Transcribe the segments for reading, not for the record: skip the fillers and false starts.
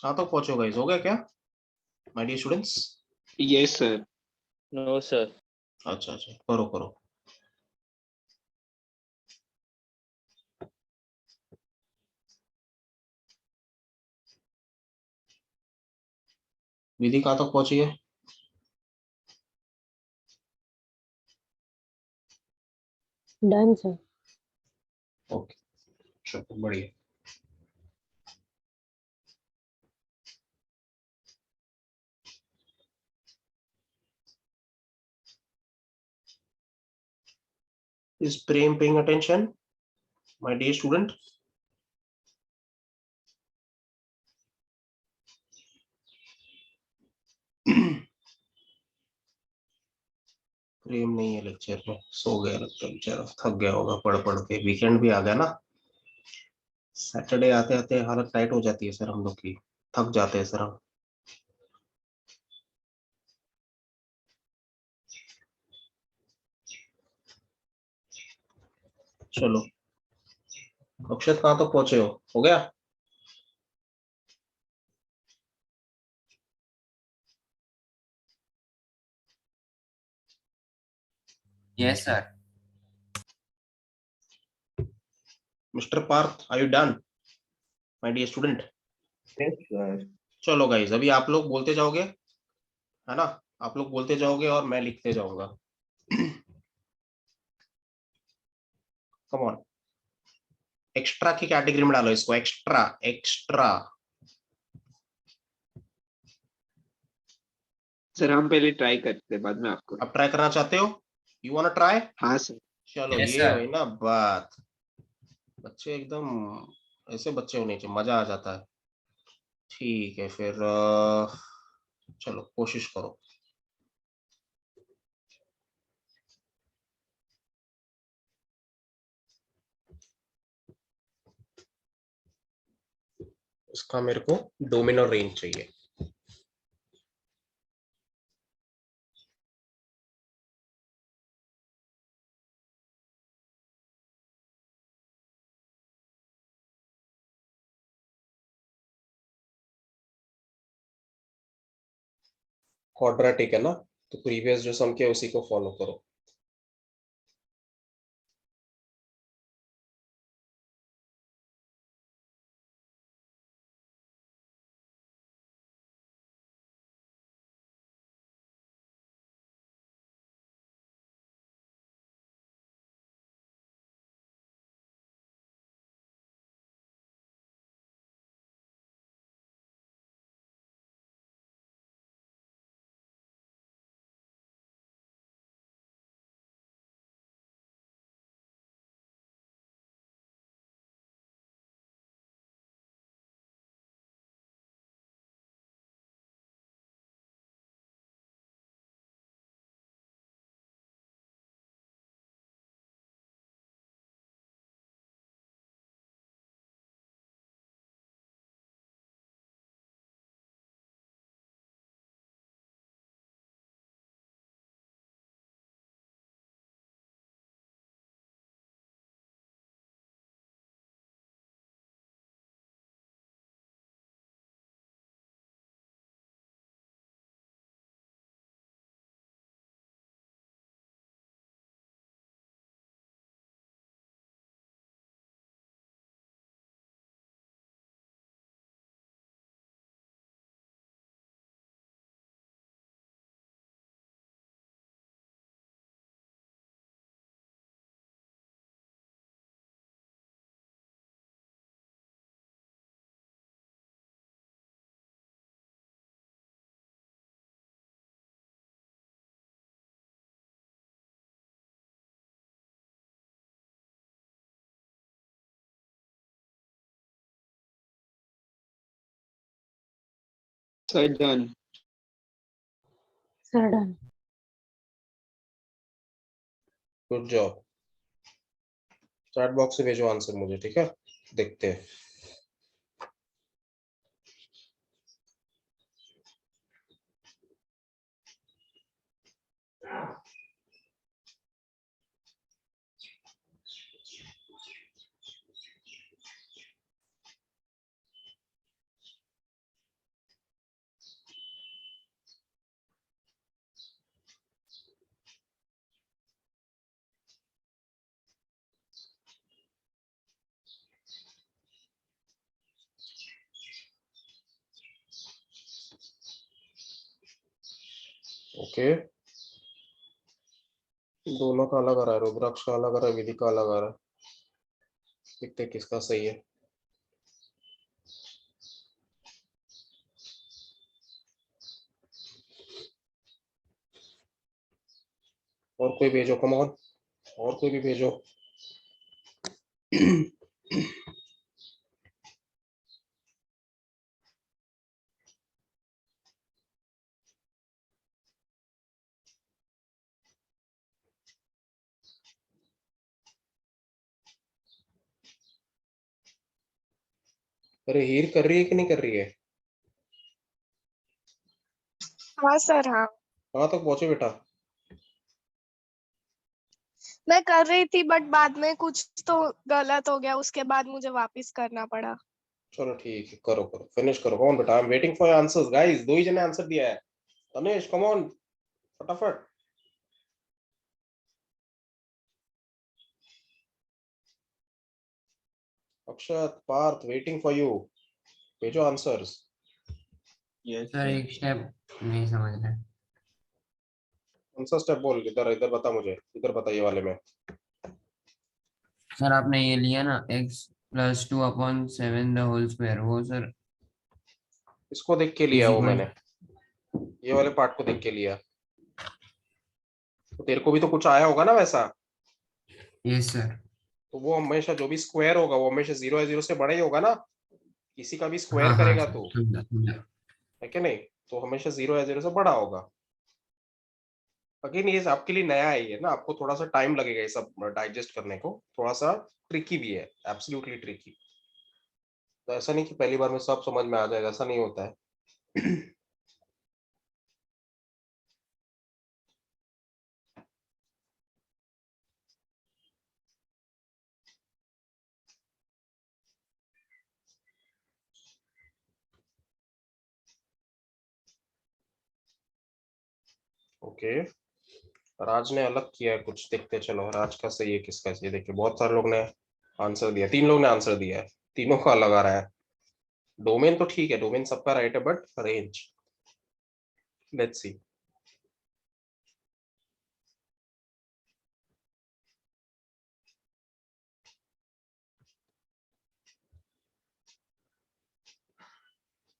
कहाँ तक पहुंचे हो गाइस? हो गया क्या my dear students? Yes sir. No sir. अच्छा अच्छा, करो करो। विधि कहाँ तक पहुंची है? Done sir. ओके, चलो बढ़िया। Is Prem paying attention, my dear student? प्रेम नहीं है लेक्चर में, सो गया लगता है बेचारा, थक गया होगा पढ़ पढ़ के। वीकेंड भी आ गया ना, सैटरडे आते आते हालत टाइट हो जाती है सर हम लोग की, थक जाते हैं सर हम। चलो अक्षत कहाँ तक पहुंचे हो गया? Yes, sir. Mister Parth, are you done my dear student? Yes sir. चलो गाइस, अभी आप लोग बोलते जाओगे, है ना? आप लोग बोलते जाओगे और मैं लिखते जाऊंगा। कम ऑन, एक्स्ट्रा की कैटेगरी में डालो इसको, एक्स्ट्रा एक्स्ट्रा। सर हम पहले ट्राई करते हैं, बाद में आपको। अब ट्राई करना चाहते हो? You want try? हाँ सर। चलो Yes, ये sir. हुई ना बात, बच्चे एकदम ऐसे बच्चे होने चाहिए, मजा आ जाता है। ठीक है फिर चलो कोशिश करो। इसका मेरे को डोमिनो रेंज चाहिए। क्वाड्रेटिक है ना, तो प्रीवियस जो सम किया उसी को फॉलो करो। Sir done. Sir done. Good job. Chat box से भेजो आंसर मुझे, ठीक है? देखते हैं। ओके, दोनों का अलग आ रहा है, रुद्राक्ष का अलग आ रहा है, विधि का अलग आ रहा है। देखते हैं किसका सही है। और कोई भेजो, कम ऑन, और कोई भी भेजो। अरे हीर कर रही है कि नहीं कर रही है? हाँ सर हाँ, कहाँ तक पहुंचे बेटा? मैं कर रही थी बट बाद में कुछ तो गलत हो गया, उसके बाद मुझे वापस करना पड़ा। चलो ठीक है, करो करो, फिनिश करो। कौन बेटा? I am waiting for your answers guys. दो ही जने आंसर दिया है। तनेश कम ऑन, फटाफट। अक्षत, पार्थ, वेटिंग फॉर यू। भेजो आंसर्स। यस सर एक स्टेप नहीं समझ रहे। कौन सा स्टेप बोल? इधर इधर बता मुझे, इधर बता, ये वाले में। सर आपने ये लिया ना x+2/7 द होल स्क्वायर, वो सर इसको देख के लिया इज वो इक्वल। मैंने, ये वाले पार्ट को देख के लिया। तो तेरे को भी तो कुछ आया होगा ना वैसा। Yes sir. तो वो हमेशा जो भी स्क्वायर होगा वो हमेशा 0 या 0 से बड़ा ही होगा ना। किसी का भी स्क्वायर हाँ हाँ करेगा सर, तो, समझा समझा। है कि नहीं? तो हमेशा 0 या 0 से बड़ा होगा। अगेन ये आपके लिए नया है ना, आपको थोड़ा सा टाइम लगेगा ये सब डाइजेस्ट करने को, थोड़ा सा ट्रिकी भी है, एब्सोल्युटली ट्रिकी। तो ऐसा नहीं कि पहली बार में सब समझ में आ जाएगा, ऐसा नहीं होता है। ओके, राज ने अलग किया है कुछ, देखते चलो राज का सही है किसका सही है। देखिए बहुत सारे लोग ने आंसर दिया, 3 लोग ने आंसर दिया है, तीनों का अलग आ रहा है। डोमेन तो ठीक है, डोमेन सबका राइट है, बट रेंज, लेट्स सी।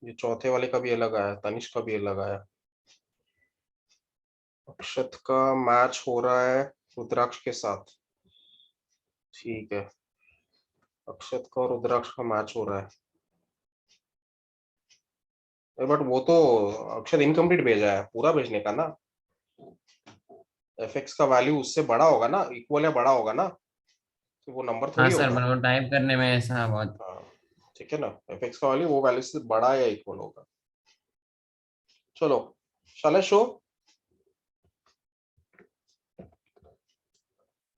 ये चौथे वाले का भी अलग आया, तनिष्क का भी अलग आया। अक्षत का मैच हो रहा है रुद्राक्ष के साथ, ठीक है। अक्षत का और रुद्राक्ष का मैच हो रहा है, बट वो तो अक्षत इनकम्प्लीट भेजा है, पूरा भेजने का ना। एफ का वैल्यू उससे बड़ा होगा ना, इक्वल या बड़ा होगा ना, तो वो नंबर हाँ थोड़ी सर, होगा। पर वो टाइप करने में ऐसा बहुत। हाँ, ठीक है ना, एफ का वैल्यू वो वैल्यू से बड़ा या इक्वल होगा। चलो, शैल आई शो?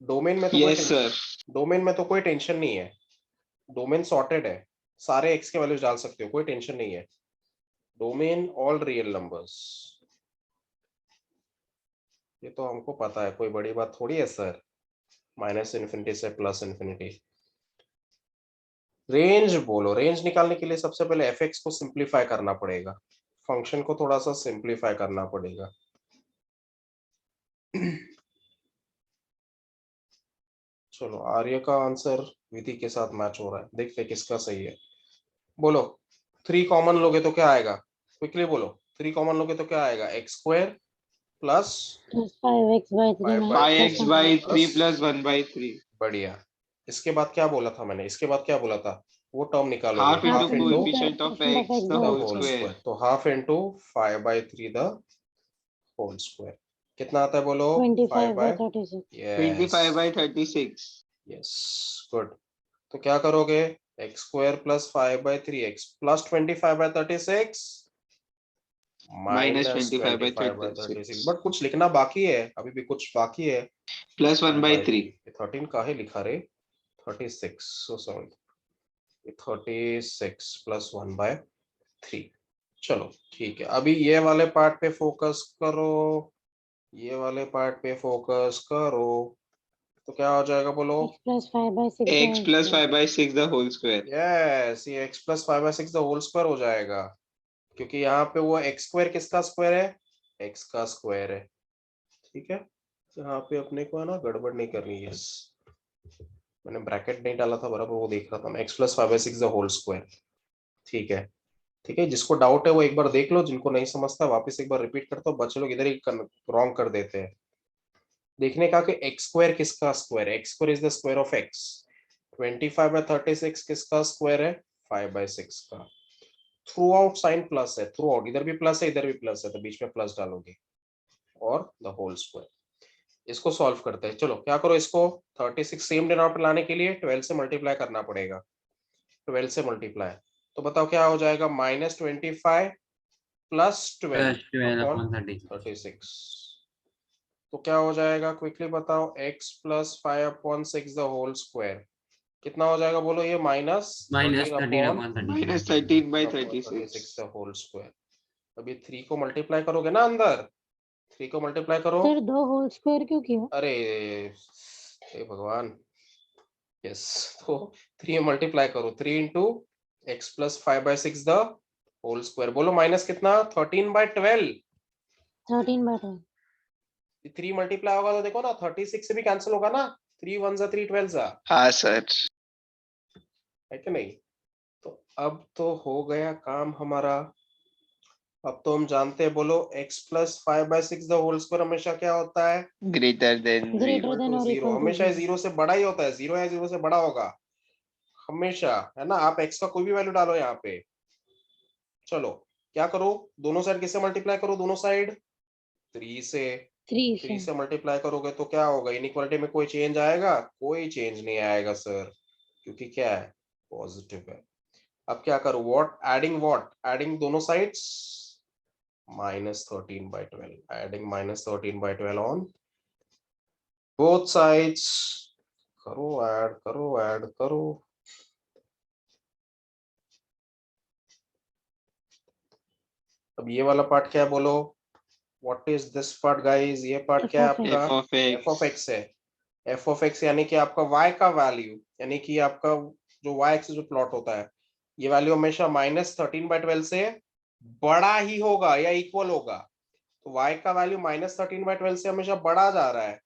डोमेन में तो कोई यस सर। डोमेन में तो कोई टेंशन नहीं है, डोमेन सॉर्टेड है, सारे एक्स के वैल्यूज डाल सकते हो, कोई टेंशन नहीं है। डोमेन ऑल रियल नंबर्स, ये तो हमको पता है, कोई बड़ी बात थोड़ी है सर। -∞ से +∞। रेंज बोलो, रेंज निकालने के लिए सबसे पहले एफ को सिंप्लीफाई करना पड़ेगा, फंक्शन को थोड़ा सा सिंप्लीफाई करना पड़ेगा। चलो, आर्य का आंसर विधि के साथ मैच हो रहा है, देखते हैं किसका सही है। बोलो, 3 कॉमन लोगे तो क्या आएगा? क्विकली बोलो, 3 कॉमन लोगे तो क्या आएगा? x² plus +5x/3 5x/3 + 1/3। बढ़िया। इसके बाद क्या बोला था मैंने? इसके बाद क्या बोला था? वो टर्म निकालोगे, half into half into coefficient of x the the whole whole square. Square, तो half into 5/3 the whole square. कितना आता है बोलो? 25/36 यस 25/36। Yes, good. तो क्या करोगे? x² + 5/3x plus 25/36 minus -25/36 25/36। But कुछ लिखना बाकी है, अभी भी कुछ बाकी है। + 1/3। 13 का है लिखा रे, 36, सो सॉरी, 36 + 1/3। चलो ठीक है, अभी ये वाले पार्ट पे फोकस करो, ये वाले पार्ट पे फोकस करो। तो क्या हो जाएगा बोलो? x + 5/6 x + 5/6 the whole square. Yes, ये x + 5/6 द होल स्क्वायर हो जाएगा, क्योंकि यहाँ पे वो x² किसका स्क्वायर है? x का स्क्वायर है। ठीक है, यहाँ पे अपने को है ना गड़बड़ नहीं करनी है। मैंने ब्रैकेट नहीं डाला था बराबर, वो देख रहा था मैं। x plus 5/6 the whole square. ठीक है, ठीक है, जिसको डाउट है वो एक बार देख लो, जिनको नहीं समझता वापस एक बार रिपीट करता हूँ। बच्चे लोग इधर ही रॉन्ग कर देते हैं। देखने का कि एक्स स्क्वायर किसका स्क्वायर है। X square is the square of x. 25/36 किसका स्क्वायर है? 5/6 का। थ्रू आउट साइन प्लस है, थ्रू आउट, इधर भी प्लस है इधर भी प्लस है, तो बीच में प्लस डालोगे और द होल स्क्वायर। इसको सॉल्व करते हैं। चलो क्या करो, इसको 36 सेम डिनोमिनेटर लाने के लिए 12 से मल्टीप्लाई करना पड़ेगा। 12 से मल्टीप्लाई, तो बताओ क्या हो जाएगा? -25 प्लस 12 प्लस 12 अपॉन अपॉन 36 36। तो क्या हो जाएगा क्विकली बताओ? x plus 5/6 the whole square कितना हो जाएगा बोलो? ये minus minus 13 13 upon upon 36 minus 13/36. 36 the whole square. अभी 3 को मल्टीप्लाई करोगे ना अंदर, 3 को मल्टीप्लाई करो। सर 2 होल स्क्वायर क्यों किया? अरे हे भगवान, यस, तो 3 मल्टीप्लाई करो, 3 into x plus 5/6 the whole square. बोलो माइनस कितना? 13/12। 13/12। 3 मल्टीप्लाई होगा तो देखो ना 36 से भी कैंसिल होगा ना। 3 1 जा 3 12 जा, हाँ सर. है कि नहीं? तो अब तो हो गया काम हमारा। अब तो हम जानते हैं, बोलो x plus 5/6 the whole square हमेशा क्या होता है? Greater than Greater 0. than or zero. equal to हमेशा 0. 0 से बड़ा ही होता है, 0 या 0 से बड़ा होगा हमेशा, है ना? आप x का कोई भी वैल्यू डालो यहाँ पे। चलो क्या करो, दोनों साइड किससे मल्टीप्लाई करो? दोनों साइड 3 से। 3 3 से। से मल्टीप्लाई करोगे तो क्या होगा? इनइक्वालिटी में कोई चेंज आएगा? कोई चेंज नहीं आएगा सर, क्योंकि क्या है? पॉजिटिव है। अब क्या करो? व्हाट एडिंग, व्हाट एडिंग दोनों sides, -13/12, adding -13/12 on both sides. करो ऐड, करो ऐड करो। अब ये वाला पार्ट क्या है बोलो? What is this part guys? ये पार्ट F क्या है of आपका? f of F of x. X है। एफ ऑफ एक्स यानी कि आपका y का वैल्यू, यानी कि आपका जो y एक्सिस जो प्लॉट होता है, ये वैल्यू हमेशा -13/12 से बड़ा ही होगा या इक्वल होगा। तो y का वैल्यू -13/12 से हमेशा बढ़ा जा रहा है,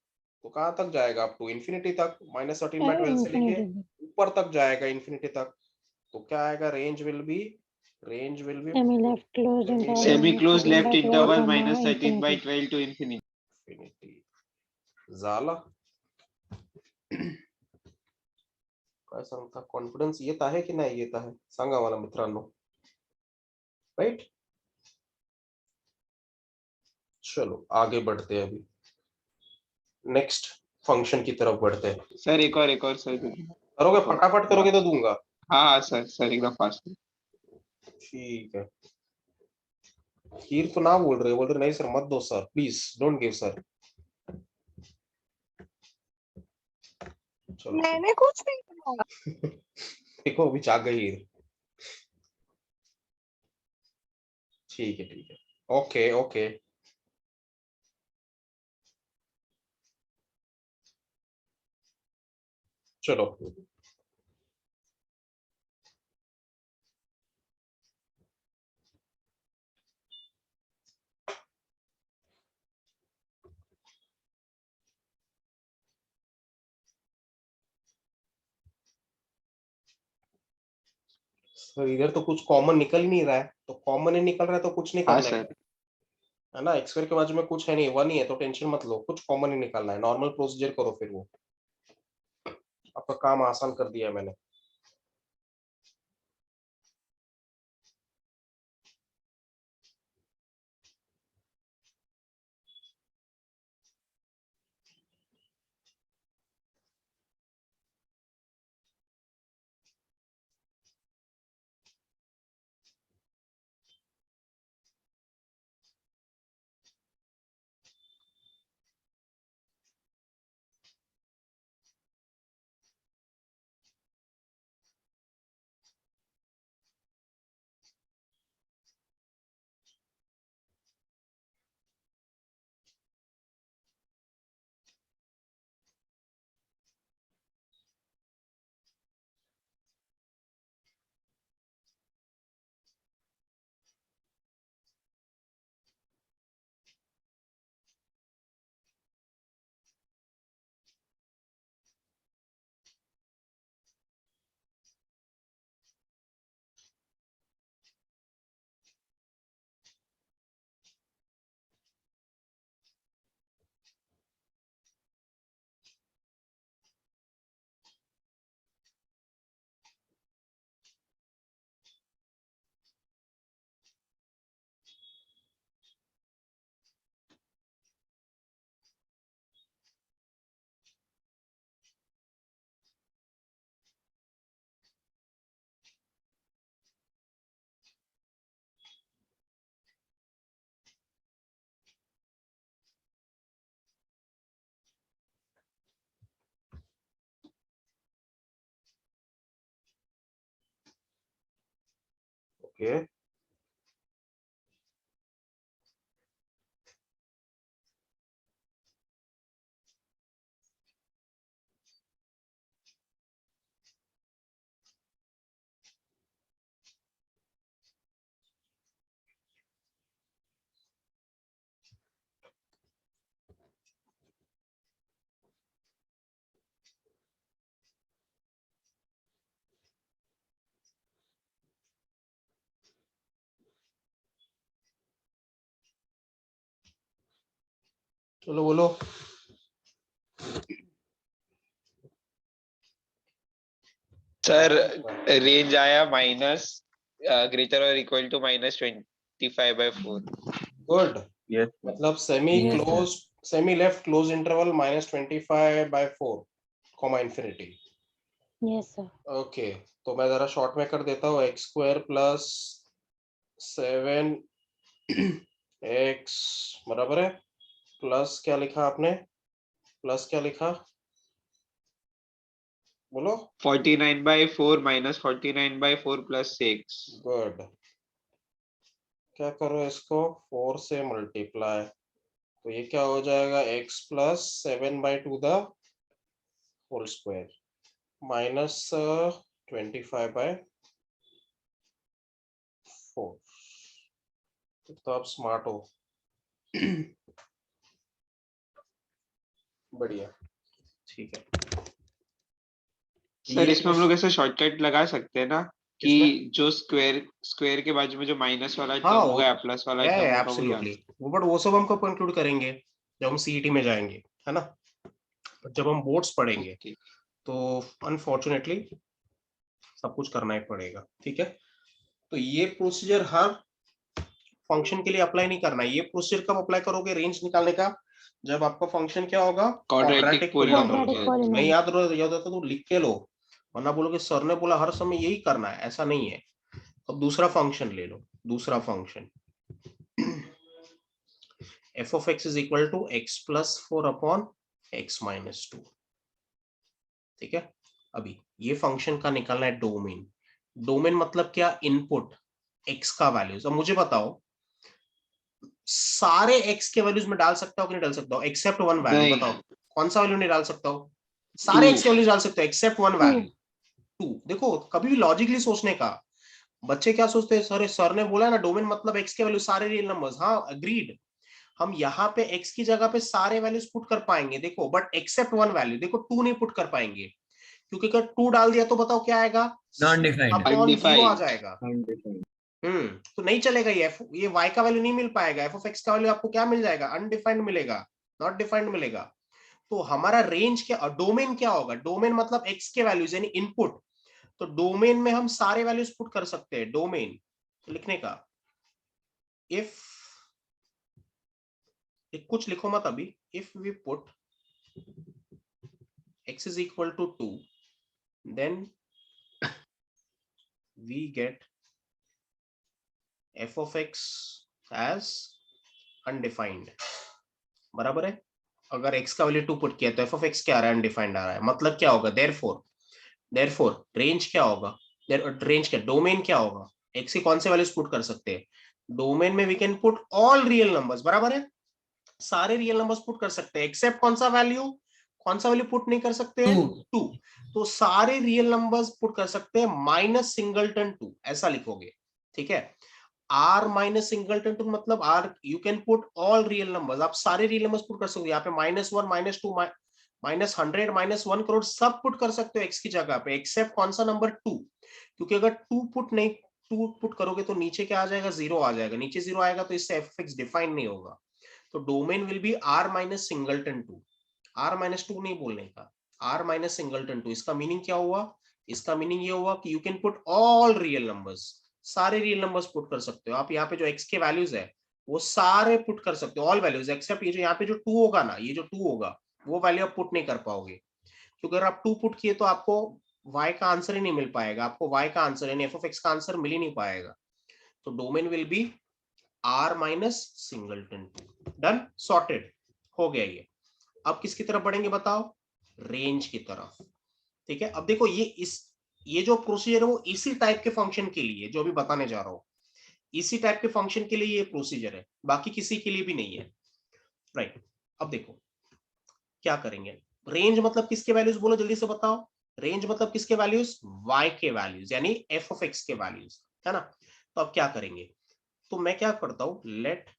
तो कहाँ तक जाएगा? अप टू इन्फिनिटी तक। -13/12 से लेके infinity. ऊपर तक जाएगा, इन्फिनिटी तक। तो क्या आएगा? Range will be Semi left closed interval Semi-closed left -13/12, interval infinity. -13/12 to infinity. Infinity झाला. काय सांगता? कॉन्फिडन्स येत आहे की नाही येत आहे सांगा मला मित्रांनो. राइट, चलो आगे बढ़ते हैं। अभी नेक्स्ट फंक्शन की तरफ बढ़ते हैं। सर एक और सर. करोगे फटाफट करोगे तो दूंगा। हाँ सर एकदम फास्ट. ठीक है, खीर तो ना बोल रहे नहीं सर मत दो sir, please don't give sir. चलो मैंने कुछ नहीं कहा। देखो अभी जाग गई खीर। ठीक है ठीक है, ओके ओके। चलो सर, इधर तो कुछ कॉमन निकल ही नहीं रहा है, तो कॉमन ही निकल रहा है तो कुछ नहीं हाँ करना सर. है ना? एक्स स्क्वायर के बाजू में कुछ है नहीं, 1 ही है, तो टेंशन मत लो, कुछ कॉमन ही निकालना है। नॉर्मल प्रोसीजर करो, फिर वो आपका काम आसान कर दिया मैंने। ओके चलो बोलो। सर रेंज आया माइनस ग्रेटर और इक्वल टू -25/4। गुड, यस मतलब semi Yes, close, semi left close interval -25/4 comma infinity. yes sir. Okay तो मैं जरा शॉर्ट में कर देता हूँ, x² प्लस 7x बराबर है, प्लस क्या लिखा आपने, प्लस क्या लिखा बोलो। 49/4 -49/4 + 6। गुड, क्या करो इसको 4 से मल्टीप्लाई, तो ये क्या हो जाएगा x plus 7/2 the whole square minus 25/4। तो आप स्मार्ट हो। बढ़िया, ठीक है। सर ये इसमें हम लोग ऐसा शॉर्टकट लगा सकते हैं ना कि किसमें? जो स्क्वायर के बाजू में जो माइनस वाला हाँ टर्म होगा या प्लस वाला है टर्म होगा वो एब्सोल्युटली वो, बट वो सब हमको कंक्लूड करेंगे जब हम सीईटी में जाएंगे, है ना। जब हम बोर्ड्स पढ़ेंगे ओके। तो अनफॉर्चुनेटली सब कुछ करना ही पड़ेगा, ठीक है। तो ये प्रोसीजर हर फंक्शन के लिए अप्लाई नहीं करना है। ये प्रोसीजर कब अप्लाई करोगे रेंज निकालने का, जब आपका फंक्शन क्या होगा, क्वाड्रेटिक पोलिनोमियल Quadratic होगा। polynomial. नहीं याद होता तो लिख के लो, वरना बोलोगे सर ने बोला हर समय यही करना है, ऐसा नहीं है। अब दूसरा फंक्शन ले लो, दूसरा function f of x is equal to x plus 4 upon x minus 2, ठीक है। अभी ये फंक्शन का निकालना है डोमेन। डोमेन मतलब क्या, इनपुट x का वैल्यूज। अब मुझे बताओ सारे x के वैल्यूज में डाल सकता हो कि नहीं डाल सकता हो, एक्सेप्ट वन वैल्यू। नहीं। बताओ कौन सा वैल्यू नहीं डाल सकता हो, सारे x के वैल्यूज डाल सकते हो एक्सेप्ट वन वैल्यू 2। देखो कभी भी लॉजिकली सोचने का, बच्चे क्या सोचते हैं, सर ने बोला ना डोमेन मतलब x के वैल्यू सारे रियल नंबर्स। हाँ अग्रीड, हम यहाँ पे x की जगह पे सारे वैल्यूज पुट कर पाएंगे देखो, बट एक्सेप्ट वन वैल्यू देखो 2 नहीं पुट कर पाएंगे, क्योंकि अगर 2 डाल दिया तो बताओ क्या आएगा, नॉट डिफाइंड। अपॉन 0 आ जाएगा। अनडिफाइंड। तो नहीं चलेगा ये y का वैल्यू नहीं मिल पाएगा, f of x का वैल्यू आपको क्या मिल जाएगा, अनडिफाइंड मिलेगा, नॉट डिफाइंड मिलेगा। तो हमारा रेंज क्या, डोमेन क्या होगा, डोमेन मतलब x के वैल्यूज यानी इनपुट। तो डोमेन में हम सारे वैल्यूज पुट कर सकते हैं। डोमेन लिखने का, इफ कुछ लिखो मत अभी, if we put x is equal to 2 then we get f of x as undefined, बराबर है। अगर x का वैल्यू 2 पुट किया तो f of x क्या आ रहा है, अनडिफाइंड आ रहा है। मतलब क्या होगा, देयरफॉर रेंज क्या होगा, रेंज क्या, डोमेन क्या होगा, x की कौन से वैल्यूज पुट कर सकते हैं, डोमेन में we can put all real numbers, बराबर है। सारे रियल नंबर्स पुट कर सकते हैं एक्सेप्ट कौन सा वैल्यू पुट नहीं कर सकते हैं, 2। तो सारे रियल नंबर्स पुट कर सकते हैं माइनस सिंगलटन 2, ऐसा लिखोगे, ठीक है। आर माइनस सिंगलटन 2 मतलब R, you can put all real numbers, आप सारे रियल नंबर्स पुट कर सकते हो। यहाँ पे -1 -2 -100 -1 करोड़ सब पुट कर सकते हो एक्स की जगह पे, एक्सेप्ट कौन सा नंबर 2, क्योंकि अगर 2 पुट करोगे तो नीचे क्या आ जाएगा, 0 आ जाएगा, नीचे 0 आएगा तो इससे एफ एक्स डिफाइन नहीं होगा। तो domain will be r minus singleton 2, r-2 नहीं बोलने का, r माइनस सिंगलटन 2। इसका मीनिंग क्या हुआ, इसका मीनिंग ये हुआ कि you can put all real numbers, सारे रियल नंबर्स पुट कर सकते हो आप। यहाँ पे जो x के वैल्यूज है वो सारे पुट कर सकते हो, ऑल वैल्यूज एक्सेप्ट ये जो यहाँ पे जो 2 होगा ना, ये जो 2 होगा वो वैल्यू आप पुट नहीं कर पाओगे, क्योंकि अगर आप 2 पुट किए तो आपको y का आंसर ही नहीं मिल पाएगा, आपको y का आंसर यानी f of x का आंसर मिल ही नहीं पाएगा। तो domain will be r minus singleton 2। Done, sorted हो गया ये। अब किसकी तरफ बढ़ेंगे बताओ, रेंज की तरफ, ठीक है। अब देखो ये जो प्रोसीजर है वो इसी टाइप के फंक्शन के लिए जो अभी बताने जा रहा हूं, इसी टाइप के फंक्शन के लिए ये प्रोसीजर है, बाकी किसी के लिए भी नहीं है, राइट। अब देखो क्या करेंगे, रेंज मतलब किसके वैल्यूज बोलो जल्दी से बताओ, रेंज मतलब किसके वैल्यूज, y के वैल्यूज यानी f ऑफ x के वैल्यूज, है ना। तो अब क्या करेंगे, तो मैं क्या करता हूं, let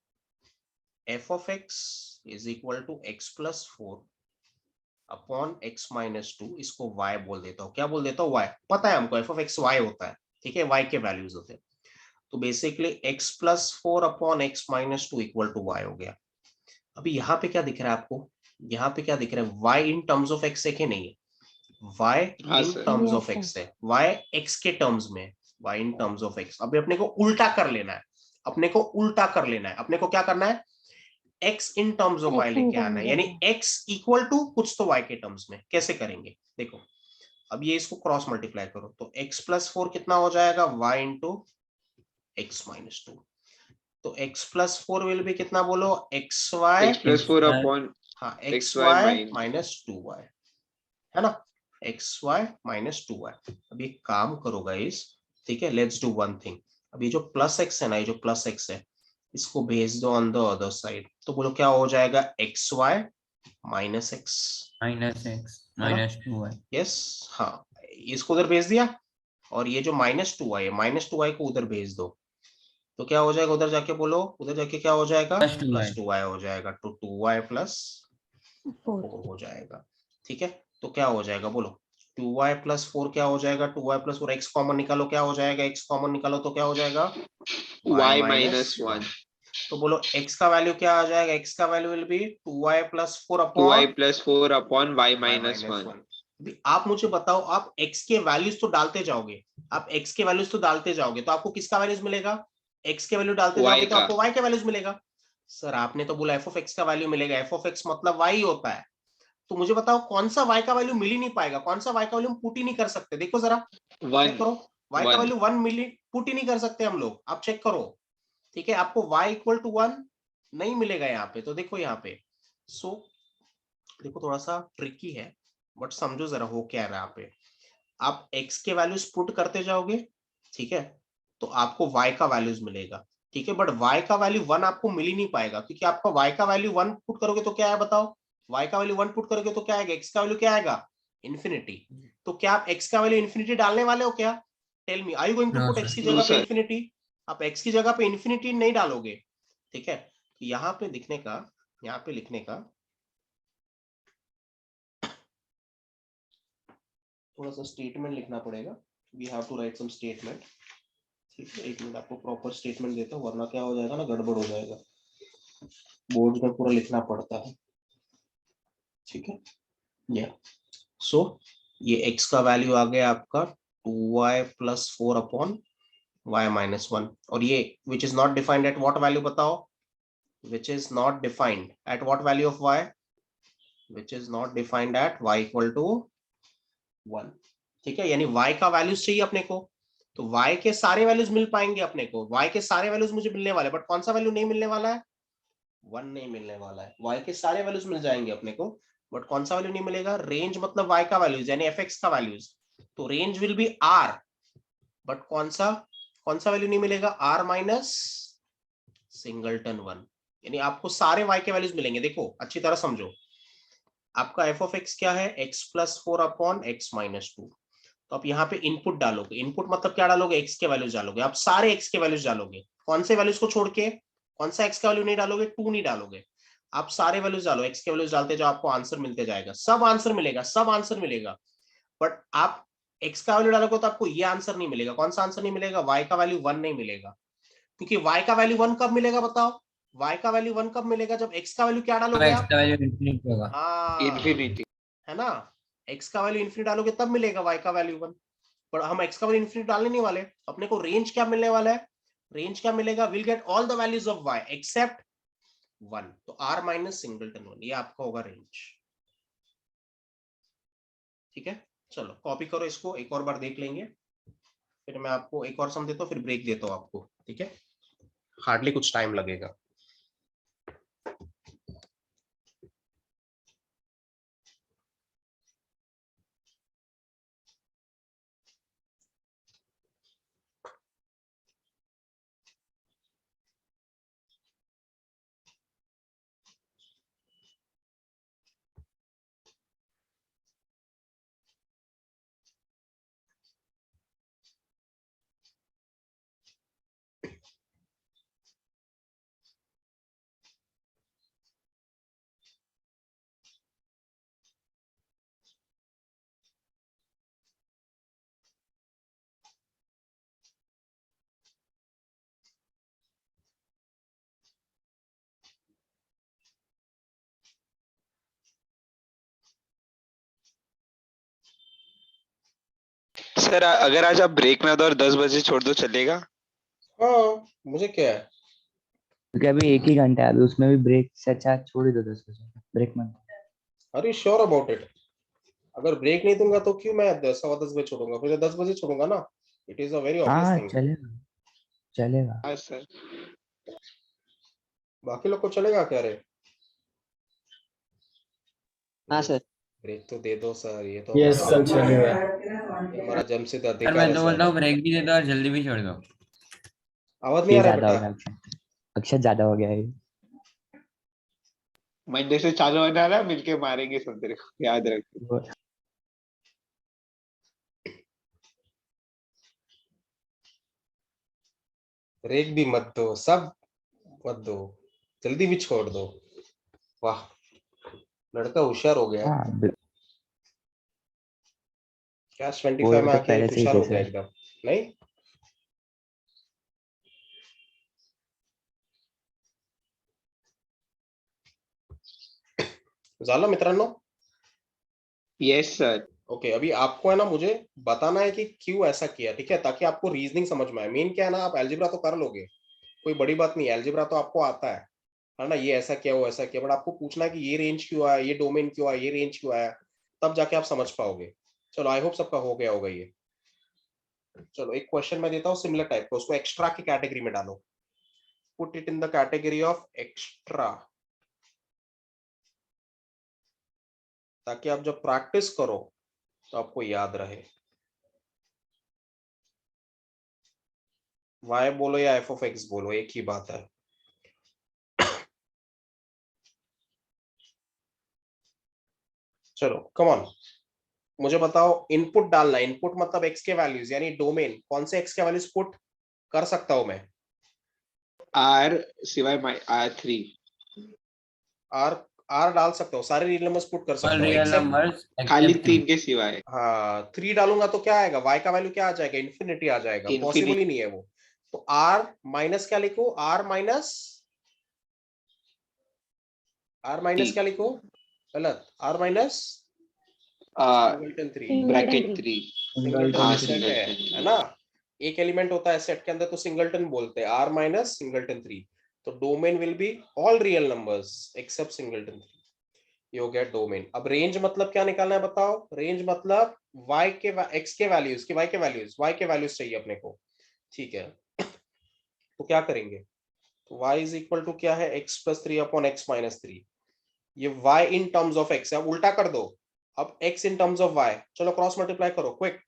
f of x is equal to x plus 4 upon x minus 2, इसको y बोल देता हूं, क्या बोल देता हूं, y, पता है हमको f ऑफ x y होता है, ठीक है, y के वैल्यूज होते हैं। तो basically x plus 4 upon x minus 2 equal to y हो गया। अभी यहाँ पे क्या दिख रहा है आपको, यहाँ पे क्या दिख रहा है, y in terms of x है कि नहीं है, y हाँ in sir. Terms Yes, of sir. x है, y x के टर्म्स में, y in terms of x। अभी अपने को उल्टा कर लेना है, अपने को उल्टा कर लेना है, अपने को क्या करना है, x in terms of y X in लेके आना है, terms यानी of y. x equal to कुछ तो y के टर्म्स में। कैसे करेंगे देखो, अब ये इसको क्रॉस मल्टीप्लाई करो तो x प्लस 4 कितना हो जाएगा, y इंटू x माइनस 2। तो x प्लस 4 विल भी कितना बोलो, xy, x plus 4 xy upon हाँ xy xy माइनस 2y, है ना, xy माइनस 2y। अब एक काम करो गाइस, ठीक है, लेट्स डू वन थिंग। अब ये जो प्लस x है ना, ये जो प्लस x है, इसको भेज दो ऑन द अदर साइड, तो बोलो क्या हो जाएगा, xy minus x, minus x है ना, माइनस 2y। यस, हाँ, इसको उधर भेज दिया, और ये जो माइनस 2y है, माइनस 2y को उधर भेज दो, तो क्या हो जाएगा, उधर जाके बोलो, उधर जाके क्या हो जाएगा, प्लस 2y। प्लस 2y हो जाएगा, तो 2y प्लस 4. 4 हो जाएगा, ठीक है। तो क्या हो जाएगा बोलो, 2y प्लस 4 क्या हो जाएगा, 2y प्लस 4, x कॉमन निकालो, क्या हो जाएगा, x कॉमन निकालो तो क्या हो जाएगा, y y माइनस माइनस 1 1। तो बोलो x का वैल्यू क्या आ जाएगा, x का value will be 2y plus 4 2y upon plus 4 upon y y minus minus 1। 1। अभी आप मुझे बताओ, आप x के वैल्यूज तो डालते जाओगे, आप x के वैल्यूज तो डालते जाओगे, तो आपको किसका वैल्यूज मिलेगा, x के वैल्यू डालते जाओगे y तो का आपको y का वैल्यूज मिलेगा। सर आपने तो बोला f ऑफ x का वैल्यू मिलेगा, f ऑफ x मतलब y होता है, तो मुझे बताओ कौन सा y का वैल्यू मिल ही नहीं पाएगा, कौन सा y का वैल्यू हम पुट ही नहीं कर सकते, देखो जरा 1 चेक करो, y का 1 वैल्यू 1 मिली पुट ही नहीं कर सकते हम लोग, आप चेक करो, ठीक है, आपको y इक्वल टू 1 नहीं मिलेगा यहाँ पे, तो देखो यहाँ पे, सो देखो थोड़ा सा ट्रिकी है, बट समझो जरा हो क्या रहा है यहाँ पे, आप x के वैल्यूज पुट करते जाओगे, ठीक है, तो आपको y का वैल्यूज मिलेगा, ठीक है, बट y का वैल्यू 1 आपको मिल ही नहीं पाएगा, क्योंकि आपका y का वैल्यू 1 पुट करोगे तो क्या है बताओ, y का वैल्यू 1 पुट करोगे तो क्या आएगा, x का वैल्यू क्या आएगा, इन्फिनिटी। तो क्या आप x का वैल्यू इन्फिनिटी डालने वाले हो क्या, tell me, are you going to no put sir. x की नो जगह पे सर इन्फिनिटी, आप x की जगह पे इन्फिनिटी नहीं डालोगे, ठीक है। तो यहाँ पे दिखने का, यहाँ पे लिखने का थोड़ा सा स्टेटमेंट लिखना पड़ेगा, we have to write some statement, ठीक है, एक मिनट आपको प्रॉपर स्टेटमेंट देता हूँ, वरना क्या हो जाएगा ना, गड़बड़ हो जाएगा, बोर्ड में पूरा लिखना पड़ता है, ठीक है, या सो ये x का वैल्यू आ गया आपका 2y plus 4 upon y minus 1, और ये which is not defined at what value बताओ, which is not defined at what value of y, which is not defined at y equal to 1, ठीक है, यानी y का values चाहिए अपने को, तो y के सारे वैल्यूज मिल पाएंगे अपने को, y के सारे वैल्यूज मुझे मिलने वाले, बट कौन सा वैल्यू नहीं मिलने वाला है, 1 नहीं मिलने वाला है, y के सारे वैल्यूज मिल जाएंगे अपने को, बट कौन सा वैल्यू नहीं मिलेगा, रेंज मतलब y का वैल्यूज यानी fx का वैल्यूज, तो range will be r, but कौन सा वैल्यू नहीं मिलेगा, r माइनस सिंगलटन 1, यानी आपको सारे y के वैल्यूज मिलेंगे, देखो अच्छी तरह समझो, आपका f ऑफ x क्या है, x plus 4 upon x minus 2, तो आप यहाँ पे इनपुट डालोगे, इनपुट मतलब क्या डालोगे, x के वैल्यूज डालोगे, आप सारे x के वैल्यूज डालोगे, कौन से वैल्यूज को छोड़ के, कौन सा x का वैल्यू नहीं डालोगे, 2 नहीं डालोगे, आप सारे वैल्यूज डालो, x के वैल्यूज डालते जाओ, आपको आंसर मिलते जाएगा, सब आंसर मिलेगा, सब आंसर मिलेगा, बट आप x का वैल्यू डालोगे तो आपको ये आंसर नहीं मिलेगा, कौन सा आंसर नहीं मिलेगा, y का वैल्यू 1 नहीं मिलेगा, क्योंकि y का वैल्यू 1 कब मिलेगा बताओ, y का वैल्यू 1 कब मिलेगा, जब x का वैल्यू क्या तो डालोगे एक्स आप, का वैल्यू इन्फिनिटी होगा। हाँ, इंफिनिटी है ना, x का वैल्यू इन्फिनिटी डालोगे तब मिलेगा y का वैल्यू 1, पर हम x का वैल्यू इन्फिनिटी डालने नहीं वाले, अपने को रेंज क्या मिलने वाला है, रेंज क्या मिलेगा, will get all the values of y except 1, तो r माइनस सिंगलटन 1, ये आपका होगा रेंज, ठीक है। चलो कॉपी करो इसको, एक और बार देख लेंगे, फिर मैं आपको एक और सम देता हूँ, फिर ब्रेक देता हूँ आपको, ठीक है, हार्डली कुछ टाइम लगेगा। सर अगर आज आप ब्रेक में हो तो और 10 बजे छोड़ दो चलेगा? हाँ मुझे क्या है, क्योंकि अभी एक ही घंटा है, अभी उसमें भी ब्रेक से अच्छा छोड़ ही दो 10 बजे ब्रेक में। अरे श्योर अबाउट इट? अगर ब्रेक नहीं दूंगा तो क्यों मैं 10 बजे छोड़ूंगा, फिर 10 बजे छोड़ूंगा ना। It is a very obvious हाँ थिंग। चलेगा, चलेगा। हाँ सर। बाकी लोग को चलेगा क्या रे? हाँ सर। ब्रेक तो दे दो सर, ये तो यस हमारा सर चलेगा। ये हमारा जमशेद सर अधिकार मैं है तो सर। बोलता हूँ ब्रेक भी दे दो और जल्दी भी छोड़ दो। आवाज नहीं ये आ रहा है ज्यादा हो बेटा? गया अक्षय, अक्षय ज्यादा हो गया ये। मंडे से चालू होने वाला है, मिलके मारेंगे सब तेरे को, याद रख। वो- ब्रेक भी मत दो, सब मत दो, जल्दी भी छोड़ दो। वाह, लड़का होशियार हो गया है। हाँ कैश वो 25 में तो आके पहले से ही होशियार थे हो गया सर। एकदम। नहीं झालं मित्रांनो? Yes sir. ओके अभी आपको है ना मुझे बताना है कि क्यों ऐसा किया, ठीक है, ताकि आपको रीजनिंग समझ में आए। मेन क्या है ना, आप अलजेब्रा तो कर लोगे, कोई बड़ी बात नहीं है, अलजेब्रा तो आपको आता है ना, ये ऐसा किया वो ऐसा किया, बट आपको पूछना है कि ये रेंज क्यों आया, ये डोमेन क्यों आया, ये रेंज क्यों आया, तब जाके आप समझ पाओगे। चलो आई होप सबका हो गया होगा ये। चलो एक क्वेश्चन मैं देता हूँ सिमिलर टाइप का, उसको एक्स्ट्रा की कैटेगरी में डालो, put it in the category of extra, ताकि आप जब प्रैक्टिस करो तो आपको याद रहे। y बोलो या f of x बोलो, एक ही बात है। चलो कम ऑन, मुझे बताओ इनपुट डालना, इनपुट मतलब x के वैल्यूज यानी डोमेन, कौन से x के वैल्यूज पुट कर सकता हूं मैं? आर सिवाय R3। r r डाल सकता हूँ, सारे रियल नंबर्स पुट कर ऑल सकता हूँ रियल एक्सेप्ट, नंबर्स खाली एक्सेप्ट 3 के सिवाय। हाँ 3 डालूंगा तो क्या आएगा, y का वैल्यू क्या आ जाएगा, इन्फिनिटी आ जाएगा, पॉसिबल इन्फिनिटी। ही नहीं है वो। तो r माइनस क्या लिखो, r माइनस क्या लिखो, गलत, r minus singleton 3, bracket singleton 3। Singleton हाँ भी सेट है ना, एक एलिमेंट होता है सेट के अंदर तो सिंगलटन बोलते हैं, r माइनस सिंगलटन 3। तो domain will be all real numbers accept singleton 3, ये हो गया डोमेन। अब रेंज मतलब क्या निकालना है बताओ, रेंज मतलब y के x के वैल्यूज की y के वैल्यूज चाहिए अपने को, ठीक है। तो क्या करेंगे, तो y इज इक्वल टू क्या है, x plus 3 upon x minus 3, ये y in terms of x है, अब उल्टा कर दो, अब x in terms of y, चलो क्रॉस मल्टीप्लाई करो क्विक,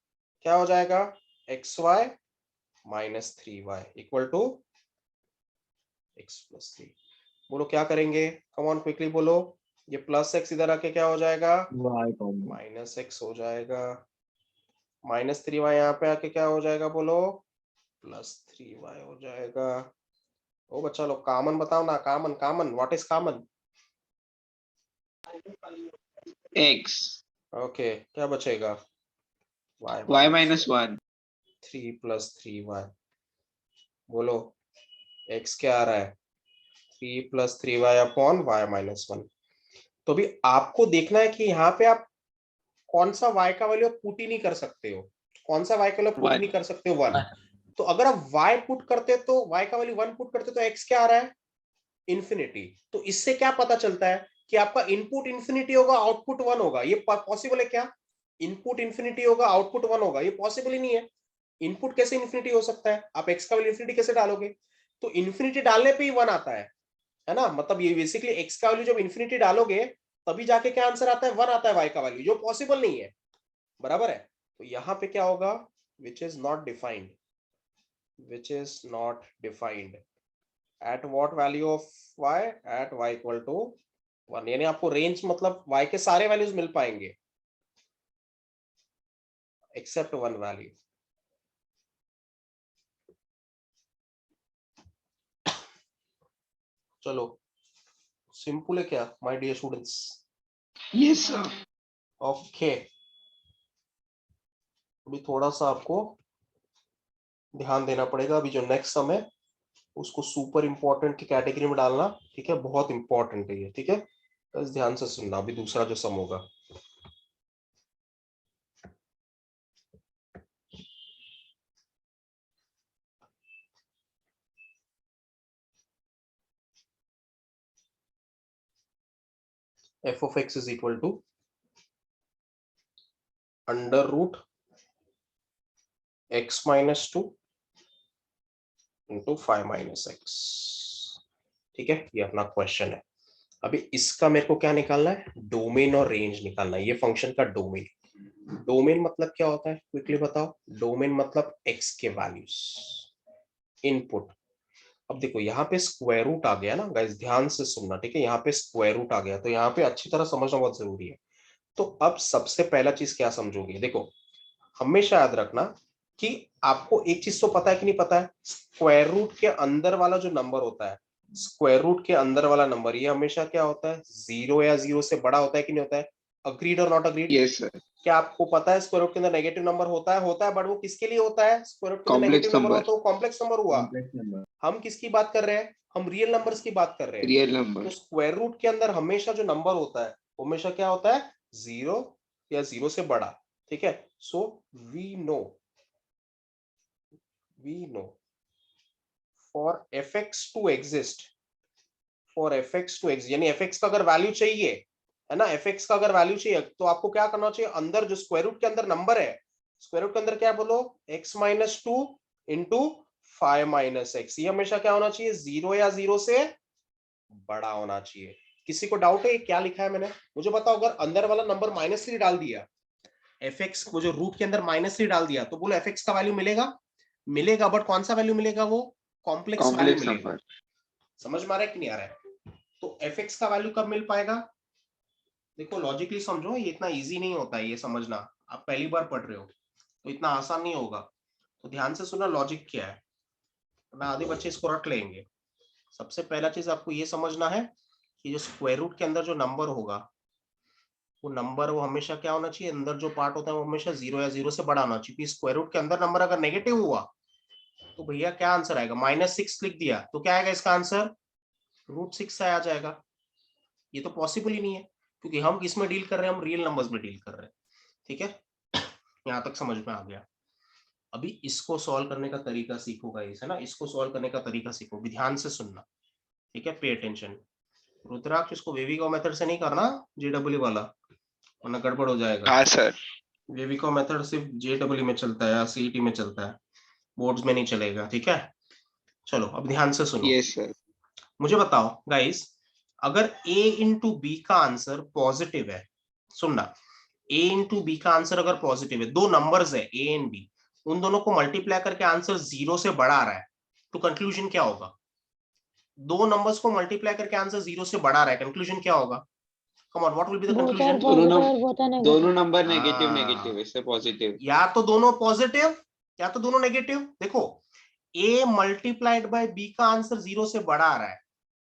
क्या हो जाएगा, xy minus 3y equal to x plus 3। बोलो क्या करेंगे, कम ऑन क्विकली बोलो, ये प्लस x इधर आके क्या हो जाएगा, माइनस x हो जाएगा, माइनस 3y यहाँ पे आके क्या हो जाएगा बोलो, प्लस 3y हो जाएगा। ओ बच्चा लोग कॉमन बताओ ना, common common what is common? x okay क्या बचेगा, y माइनस 1। 3 प्लस 3y, बोलो x क्या आ रहा है, 3 plus 3y upon y minus 1। तो भी आपको देखना है कि यहाँ पे आप कौन सा y का वैल्यू पुट ही नहीं कर सकते हो, कौन सा y का वैल्यू पुट ही नहीं कर सकते हो, 1। तो अगर आप y पुट करते तो y का वैल्यू 1 पुट करते तो x क्या आ रहा है, इन्फिनिटी। तो इससे क्या पता चलता है कि आपका इनपुट इन्फिनिटी होगा आउटपुट 1 होगा, ये पॉसिबल है क्या, इनपुट इन्फिनिटी होगा आउटपुट 1 होगा, ये पॉसिबल ही नहीं है। इनपुट कैसे इन्फिनिटी हो सकता है, आप x का वैल्यू इन्फिनिटी कैसे डालोगे, तो इन्फिनिटी डालने पे ही 1 आता है ना, मतलब ये बेसिकली x का वैल्यू जब इन्फिनिटी डालोगे तभी जाके क्या आंसर आता है, 1 आता है y का वैल्यू, जो पॉसिबल नहीं है, बराबर है। तो यहां पे क्या होगा, विच is not defined, which is not defined at what value of y, at y equal to 1, यानी आपको रेंज मतलब y के सारे वैल्यूज मिल पाएंगे एक्सेप्ट 1 वैल्यू। चलो सिंपल है क्या my dear students? Yes sir. Okay अभी थोड़ा सा आपको ध्यान देना पड़ेगा, अभी जो नेक्स्ट सम है उसको सुपर इंपॉर्टेंट की कैटेगरी में डालना, ठीक है, बहुत इंपॉर्टेंट है ये, ठीक है, बस ध्यान से सुनना। अभी दूसरा जो सम होगा, f of x is equal to under root x minus 2 into 5 minus x. ठीक है, ये अपना क्वेश्चन है। अभी इसका मेरे को क्या निकालना है, डोमेन और रेंज निकालना है। ये फंक्शन का डोमेन, डोमेन मतलब क्या होता है क्विकली बताओ। डोमेन मतलब एक्स के वैल्यूज, इनपुट। अब देखो यहाँ पे स्क्वायर रूट आ गया ना गाइस, ध्यान से सुनना, ठीक है। यहाँ पे स्क्वायर रूट आ गया तो यहाँ पे अच्छी तरह समझना बहुत जरूरी है। तो अब सबसे पहला चीज क्या समझोगे, देखो हमेशा याद रखना कि आपको एक चीज तो पता है कि नहीं पता है, स्क्वायर रूट के अंदर वाला जो नंबर होता है, स्क्वायर रूट के अंदर वाला नंबर, ये हमेशा क्या होता है, 0 या 0 से बड़ा होता है कि नहीं होता है। अग्रीड और नॉट अग्रीड? Yes sir. क्या आपको पता है स्क्वायर रूट के अंदर नेगेटिव नंबर होता है, बट वो किसके लिए होता है, स्क्वायर रूट के अंदर कॉम्प्लेक्स नेगेटिव नंबर नंबर, होता है वो कॉम्प्लेक्स नंबर हुआ। हम किसकी बात कर रहे हैं, हम रियल नंबर्स की बात कर रहे हैं। रियल तो नंबर। स्क्वायर रूट के अंदर हमेशा जो नंबर होता है वो हमेशा क्या होता है, 0 या 0 से बड़ा। ठीक है, so we know for fx to exist, यानी fx का अगर वैल्यू चाहिए, है ना, fx का अगर वैल्यू चाहिए तो आपको क्या करना चाहिए, अंदर जो स्क्वायर रूट के अंदर नंबर है, स्क्वायर रूट के अंदर क्या बोलो, x minus 2 into 5 minus x, ये हमेशा क्या होना चाहिए, 0 या 0 से बड़ा होना चाहिए। किसी को डाउट है ये क्या लिखा है मैंने, मुझे बताओ। अगर अंदर वाला नंबर -3 डाल दिया, fx को जो रूट के अंदर -3 डाल दिया, तो बोलो fx का वैल्यू मिलेगा, बट कौन सा वैल्यू मिलेगा, वो कॉम्प्लेक्स वैल्यू कॉम्प्लेक्स मिलेगा। नंबर। समझ में आ रहा है कि नहीं आ रहा है। तो fx का वैल्यू कब मिल पाएगा, देखो लॉजिकली समझो, ये इतना इजी नहीं होता है ये समझना, आप पहली बार पढ़ रहे हो तो इतना आसान नहीं होगा। तो ध्यान से सुनना लॉजिक क्या है, वरना आधे बच्चे इसको रट लेंगे। सबसे पहला चीज आपको ये समझना है कि जो स्क्वायर रूट के अंदर जो नंबर होगा, वो नंबर वो हमेशा क्या होना चाहिए, अंदर जो पार्ट होता है वो हमेशा 0 या 0 से बड़ा होना चाहिए। स्क्वायर रूट के अंदर नंबर अगर नेगेटिव हुआ तो भैया क्या आंसर आएगा, -6 लिख दिया तो क्या आएगा इसका आंसर, √6 से आ जाएगा। ये तो पॉसिबल ही नहीं है, क्योंकि हम किस में डील कर रहे हैं, हम रियल नंबर्स में डील कर रहे हैं। ठीक है, यहां तक समझ में आ गया। अभी इसको सॉल्व करने का तरीका सीखो गाइस, है ना, इसको सॉल्व करने का तरीका सीखो, ध्यान से सुनना। ठीक है, पे अटेंशन। रुद्राक्ष, इसको वेविको मेथड से नहीं करना, जेडब्ल्यू वाला, वरना गड़बड़ हो जाएगा। हाँ सर। वेविको मेथड सिर्फ जेडब्ल्यू में चलता है या सीईटी में चलता है, बोर्ड्स में नहीं चलेगा। ठीक है, चलो अब ध्यान से सुनो। Yes sir. मुझे बताओ गाइस, अगर a इंटू बी का आंसर पॉजिटिव है, सुनना, a इंटू बी का आंसर अगर पॉजिटिव है, दो नंबर्स है a एंड b, उन दोनों को मल्टीप्लाई करके आंसर 0 से बड़ा आ रहा है, तो कंक्लूजन क्या होगा, दो नंबर्स को मल्टीप्लाई करके आंसर 0 से बड़ा आ रहा है, कंक्लूजन क्या होगा, come on, what will be the both are conclusion. Positive और बोथ आर दोनों नेगेटिव। नंबर नेगेटिव हाँ। नेगेटिव, इससे पॉजिटिव। या तो दोनों पॉजिटिव या तो दोनों नेगेटिव। देखो a मल्टीप्लाइड बाय b का आंसर 0 से बड़ा आ रहा है,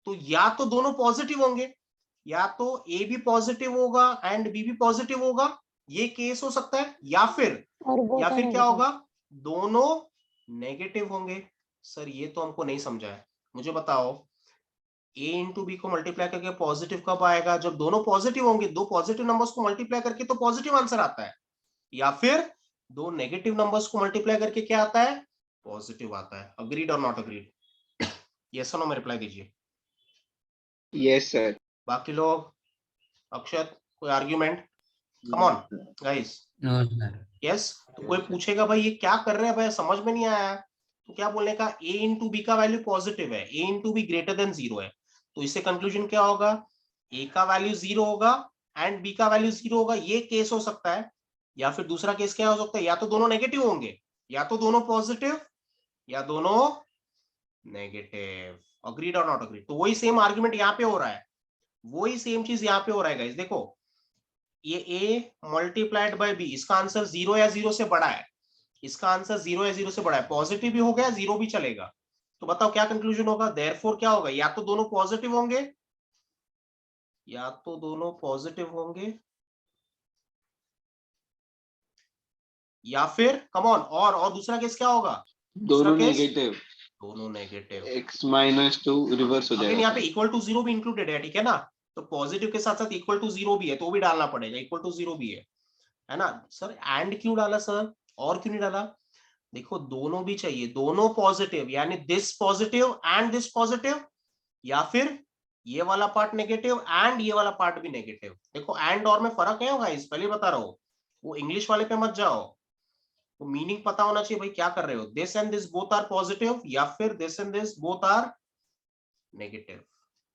तो या तो दोनों पॉजिटिव होंगे, या तो a भी पॉजिटिव होगा एंड b भी पॉजिटिव होगा, ये केस हो सकता है, या फिर और बोथ आर क्या नेगेटिव। होगा, दोनों नेगेटिव होंगे। सर ये तो हमको नहीं समझा है, मुझे बताओ, a इंटू बी को मल्टीप्लाई करके पॉजिटिव कब आएगा, जब दोनों पॉजिटिव होंगे, दो पॉजिटिव नंबर्स को मल्टीप्लाई करके तो पॉजिटिव आंसर आता है, या फिर दो नेगेटिव नंबर्स को मल्टीप्लाई करके क्या आता है, पॉजिटिव आता है। अग्रीड और नॉट अग्रीड, यस और नो में रिप्लाई दीजिए। Yes sir. बाकी लोग, अक्षत, कोई argument, come on guys, yes. तो कोई पूछेगा भाई ये क्या कर रहे हैं भाई, समझ में नहीं आया, तो क्या बोलने का, a इंटू बी का वैल्यू पॉजिटिव है, a into be greater than 0 है, तो इससे कंक्लूजन क्या होगा, a का वैल्यू 0 होगा एंड b का वैल्यू 0 होगा, ये केस हो सकता है। या फिर दूसरा केस क्या हो सकता है, या तो दोनों नेगेटिव होंगे, या तो दोनों पॉजिटिव, या दोनों नेगेटिव। अग्रीड और नॉट अग्रीड, तो वही सेम आर्ग्यूमेंट यहाँ पे हो रहा है, वही सेम चीज यहाँ पे हो रहा है गाइस। देखो ये a मल्टीप्लाइड बाय b, इसका आंसर 0 या 0 से बड़ा है, इसका आंसर 0 या 0 से बड़ा है, पॉजिटिव भी हो गया, 0 भी चलेगा, तो बताओ क्या कंक्लूजन होगा, देयरफॉर क्या होगा, या तो दोनों पॉजिटिव होंगे, या तो दोनों पॉजिटिव होंगे, या फिर कम ऑन, और दूसरा केस क्या होगा, दोनों केस? नेगेटिव। दोनों नेगेटिव। x -2 रिवर्स हो अगेन जाएगा। यहाँ पे इक्वल टू 0 भी इंक्लूडेड है, ठीक है ना, तो पॉजिटिव के साथ साथ इक्वल टू 0 भी है, तो भी डालना पड़ेगा, इक्वल टू 0 भी है ना। सर एंड क्यों डाला सर, और क्यों नहीं डाला, देखो दोनों भी चाहिए, दोनों पॉजिटिव, यानी this positive and this positive, या फिर ये वाला पार्ट नेगेटिव एंड ये वाला पार्ट भी नेगेटिव। देखो एंड और में फर्क है गाइस, पहले बता रहा हूं, वो इंग्लिश वाले पे मत जाओ, वो मीनिंग पता होना चाहिए भाई क्या कर रहे हो। This and this both are positive या फिर this and this both are negative.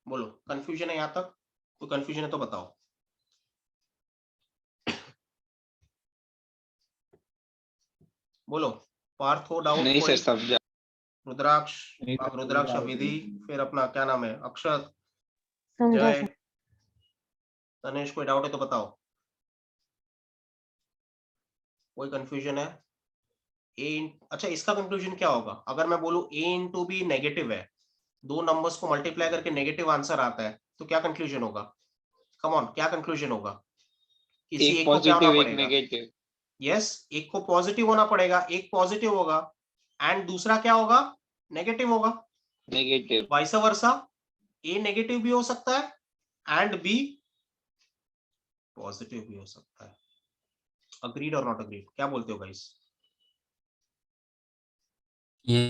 बोलो कंफ्यूजन है यहां तक? कोई कंफ्यूजन है तो बताओ। बोलो पार्थ हो डाउट नहीं कोई? सर समझा। रुद्राक्ष, नहीं सर, कोई रुद्राक्ष doubt विधि, नहीं। फिर अपना क्या नाम है अक्षत, समझा जय, सर। तनेश, कोई डाउट है तो बताओ। कोई कंफ्यूजन है? अच्छा इसका कंक्लूजन क्या होगा अगर मैं बोलूं a इंटू बी नेगेटिव है, दो नंबर्स को मल्टीप्लाई करके नेगेटिव आंसर आता है, तो क्या कंक्लूजन होगा? कम ऑन, क्या कंक्लूजन होगा? किसी एक एक को क्या होना पॉजिटिव एक पड़ेगा? नेगेटिव। यस, एक को पॉजिटिव होना पड़ेगा, एक पॉजिटिव होगा एंड दूसरा क्या होगा? नेगेटिव होगा। नेगेटिव। वाइस वर्सा, ए नेगेटिव भी हो सकता है एंड बी पॉजिटिव भी हो सकता है। अग्रीड और नॉट अग्रीड, क्या बोलते हो गाइस? ये